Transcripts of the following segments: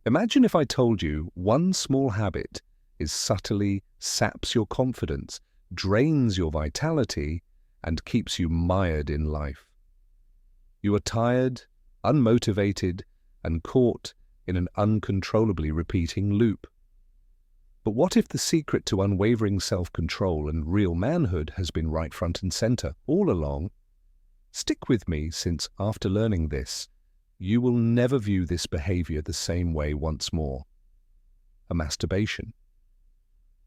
Imagine if I told you one small habit is subtly saps your confidence, drains your vitality, and keeps you mired in life. You are tired, unmotivated, and caught in an uncontrollably repeating loop. But what if the secret to unwavering self-control and real manhood has been right front and center all along? Stick with me, since after learning this, you will never view this behavior the same way once more. A masturbation.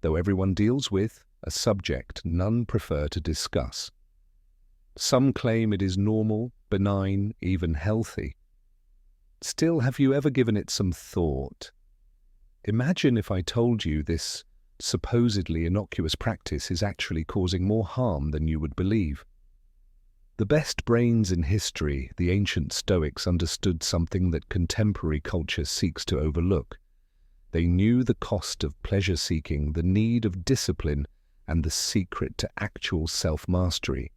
Though everyone deals with, a subject none prefer to discuss. Some claim it is normal, benign, even healthy. Still, have you ever given it some thought? Imagine if I told you this supposedly innocuous practice is actually causing more harm than you would believe. The best brains in history, the ancient Stoics, understood something that contemporary culture seeks to overlook. They knew the cost of pleasure-seeking, the need of discipline, and the secret to actual self-mastery.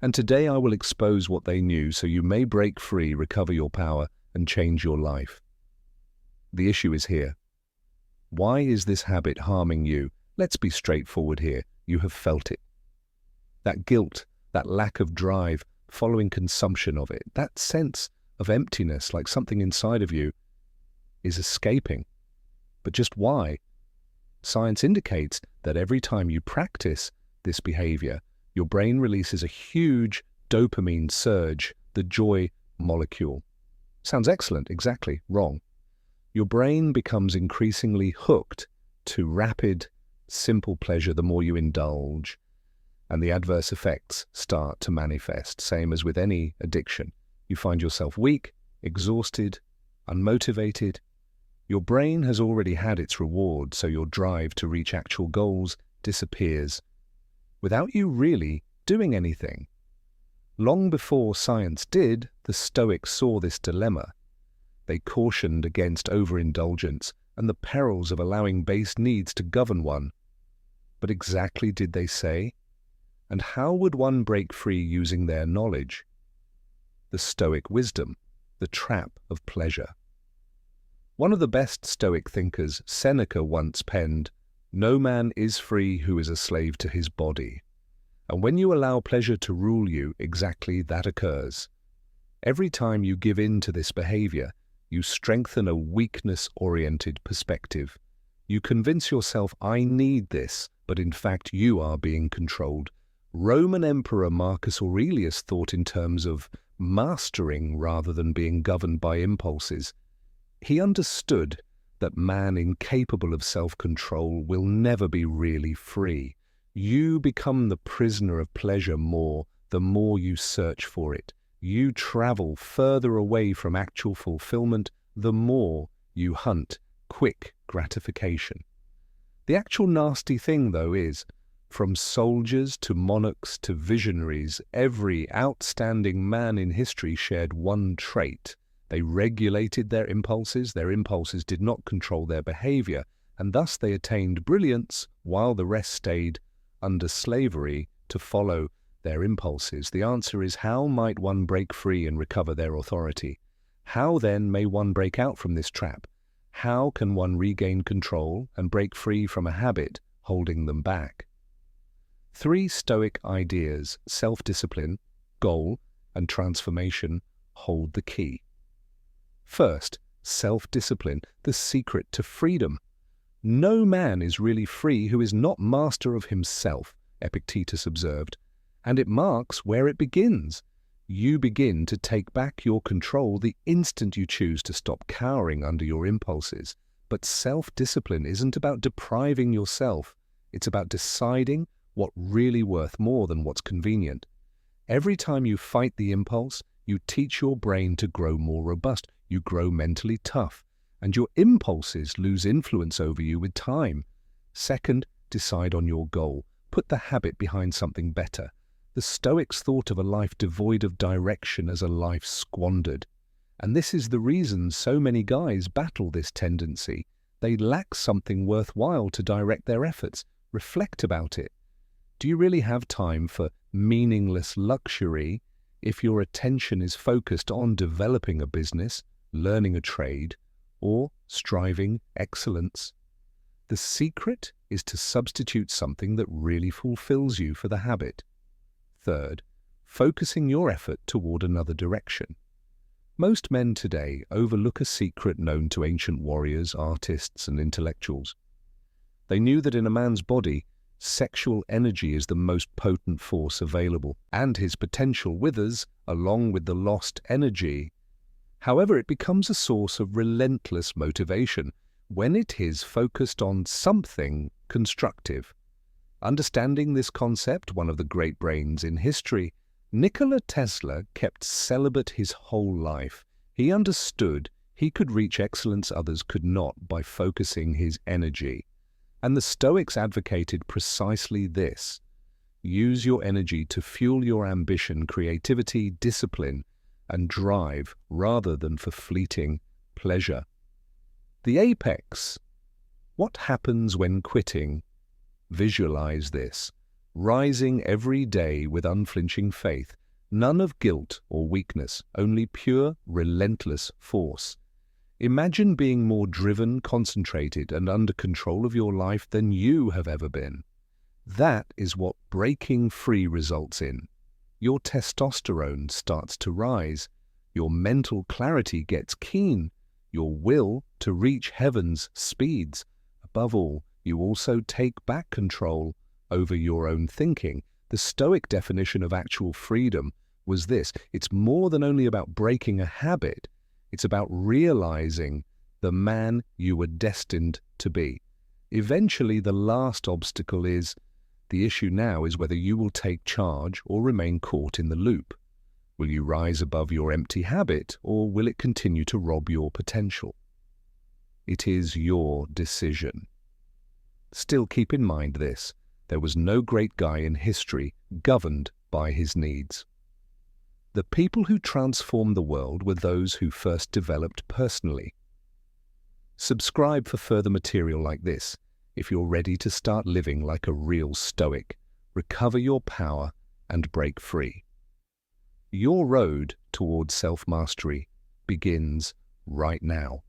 And today I will expose what they knew so you may break free, recover your power, and change your life. The issue is here. Why is this habit harming you? Let's be straightforward here. You have felt it. That guilt, that lack of drive following consumption of it, that sense of emptiness, like something inside of you is escaping. But just why? Science indicates that every time you practice this behavior, your brain releases a huge dopamine surge, the joy molecule. Sounds excellent, exactly wrong. Your brain becomes increasingly hooked to rapid, simple pleasure the more you indulge, and the adverse effects start to manifest. Same as with any addiction. You find yourself weak, exhausted, unmotivated. Your brain has already had its reward, so your drive to reach actual goals disappears without you really doing anything. Long before science did, the Stoics saw this dilemma. They cautioned against overindulgence and the perils of allowing base needs to govern one. But exactly did they say? And how would one break free using their knowledge? The Stoic wisdom, the trap of pleasure. One of the best Stoic thinkers, Seneca, once penned, "No man is free who is a slave to his body." And when you allow pleasure to rule you, exactly that occurs. Every time you give in to this behavior, you strengthen a weakness-oriented perspective. You convince yourself, I need this, but in fact you are being controlled. Roman Emperor Marcus Aurelius thought in terms of mastering rather than being governed by impulses. He understood that man incapable of self-control will never be really free. You become the prisoner of pleasure the more you search for it. You travel further away from actual fulfillment, the more you hunt quick gratification. The actual nasty thing, though, is, from soldiers to monarchs to visionaries, every outstanding man in history shared one trait. They regulated their impulses did not control their behavior, and thus they attained brilliance while the rest stayed under slavery to follow their impulses. The answer is, how might one break free and recover their authority? How then may one break out from this trap? How can one regain control and break free from a habit holding them back? 3 Stoic ideas, self-discipline, goal, and transformation, hold the key. First, self-discipline, the secret to freedom. No man is really free who is not master of himself, Epictetus observed, and it marks where it begins. You begin to take back your control the instant you choose to stop cowering under your impulses. But self-discipline isn't about depriving yourself. It's about deciding what's really worth more than what's convenient. Every time you fight the impulse, you teach your brain to grow more robust. You grow mentally tough, and your impulses lose influence over you with time. Second, decide on your goal. Put the habit behind something better. The Stoics thought of a life devoid of direction as a life squandered. And this is the reason so many guys battle this tendency. They lack something worthwhile to direct their efforts. Reflect about it. Do you really have time for meaningless luxury if your attention is focused on developing a business, learning a trade, or striving excellence. The secret is to substitute something that really fulfills you for the habit. Third, focusing your effort toward another direction. Most men today overlook a secret known to ancient warriors, artists, and intellectuals. They knew that in a man's body, sexual energy is the most potent force available, and his potential withers along with the lost energy. However, it becomes a source of relentless motivation when it is focused on something constructive. Understanding this concept, one of the great brains in history, Nikola Tesla kept celibate his whole life. He understood he could reach excellence others could not by focusing his energy. And the Stoics advocated precisely this. Use your energy to fuel your ambition, creativity, discipline, and drive rather than for fleeting pleasure. The apex. What happens when quitting? Visualize this. Rising every day with unflinching faith, none of guilt or weakness, only pure, relentless force. Imagine being more driven, concentrated, and under control of your life than you have ever been. That is what breaking free results in. Your testosterone starts to rise, your mental clarity gets keen, your will to reach heaven's speeds. Above all, you also take back control over your own thinking. The Stoic definition of actual freedom was this: it's more than only about breaking a habit, it's about realizing the man you were destined to be. Eventually, the last obstacle is, the issue now is whether you will take charge or remain caught in the loop. Will you rise above your empty habit, or will it continue to rob your potential? It is your decision. Still keep in mind this: there was no great guy in history governed by his needs. The people who transformed the world were those who first developed personally. Subscribe for further material like this if you're ready to start living like a real Stoic, recover your power, and break free. Your road towards self-mastery begins right now.